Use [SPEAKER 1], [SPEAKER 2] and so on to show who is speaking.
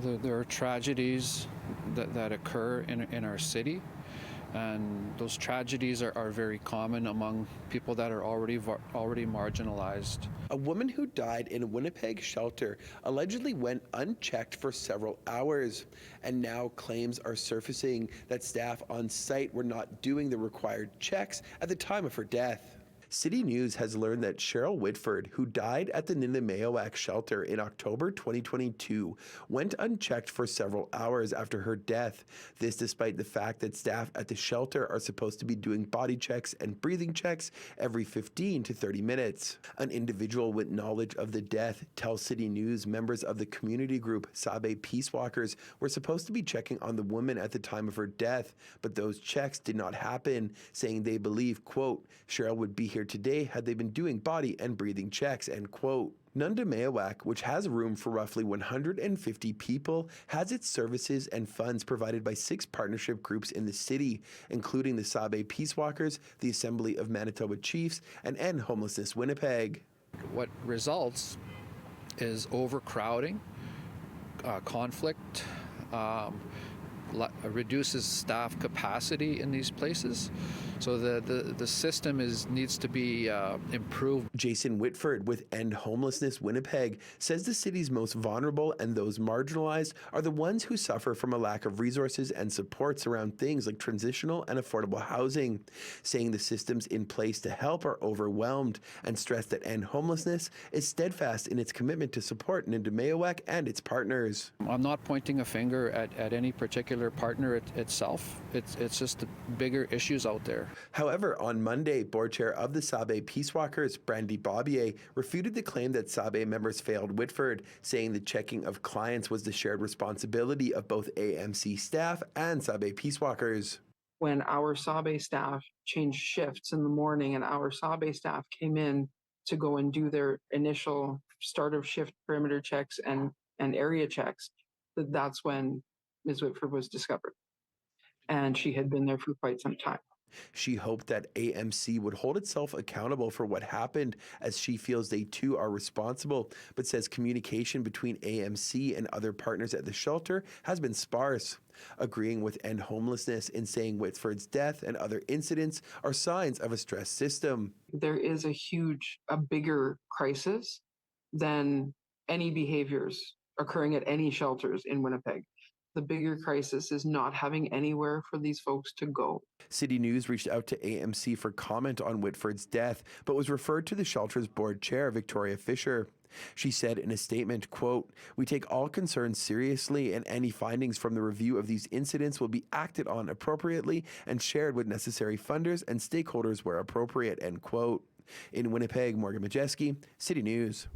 [SPEAKER 1] There are tragedies that occur in our city, and those tragedies are very common among people that are already marginalized.
[SPEAKER 2] A woman who died in a Winnipeg shelter allegedly went unchecked for several hours, and now claims are surfacing that staff on site were not doing the required checks at the time of her death. City News has learned that Cheryl Whitford, who died at the Ninimayawak shelter in October 2022, went unchecked for several hours after her death. This despite the fact that staff at the shelter are supposed to be doing body checks and breathing checks every 15 to 30 minutes. An individual with knowledge of the death tells City News members of the community group Sabe Peace Walkers were supposed to be checking on the woman at the time of her death, but those checks did not happen, saying they believe, quote, Cheryl would be here today had they been doing body and breathing checks, end quote. Nundamayawak, which has room for roughly 150 people, has its services and funds provided by 6 partnership groups in the city, including the Sabe Peace Walkers, the Assembly of Manitoba Chiefs, and End Homelessness Winnipeg.
[SPEAKER 1] What results is overcrowding, conflict, reduces staff capacity in these places. So the system needs to be improved.
[SPEAKER 2] Jason Whitford with End Homelessness Winnipeg says the city's most vulnerable and those marginalized are the ones who suffer from a lack of resources and supports around things like transitional and affordable housing, saying the systems in place to help are overwhelmed, and stressed that End Homelessness is steadfast in its commitment to support Nundamayawak and its partners.
[SPEAKER 1] I'm not pointing a finger at any particular partner itself. It's just the bigger issues out there.
[SPEAKER 2] However, on Monday, board chair of the Sabe Peace Walkers, Brandy Bobbier, refuted the claim that Sabe members failed Whitford, saying the checking of clients was the shared responsibility of both AMC staff and Sabe Peace Walkers.
[SPEAKER 3] When our Sabe staff changed shifts in the morning and our Sabe staff came in to go and do their initial start of shift perimeter checks and area checks, that's when Ms. Whitford was discovered. And she had been there for quite some time.
[SPEAKER 2] She hoped that AMC would hold itself accountable for what happened, as she feels they too are responsible, but says communication between AMC and other partners at the shelter has been sparse, agreeing with End Homelessness in saying Whitford's death and other incidents are signs of a stressed system.
[SPEAKER 3] There is a bigger crisis than any behaviors occurring at any shelters in Winnipeg. The bigger crisis is not having anywhere for these folks to go.
[SPEAKER 2] City News reached out to AMC for comment on Whitford's death, but was referred to the shelter's board chair, Victoria Fisher. She said in a statement, quote, "We take all concerns seriously, and any findings from the review of these incidents will be acted on appropriately and shared with necessary funders and stakeholders where appropriate," end quote. In Winnipeg, Morgan Majeski, City News.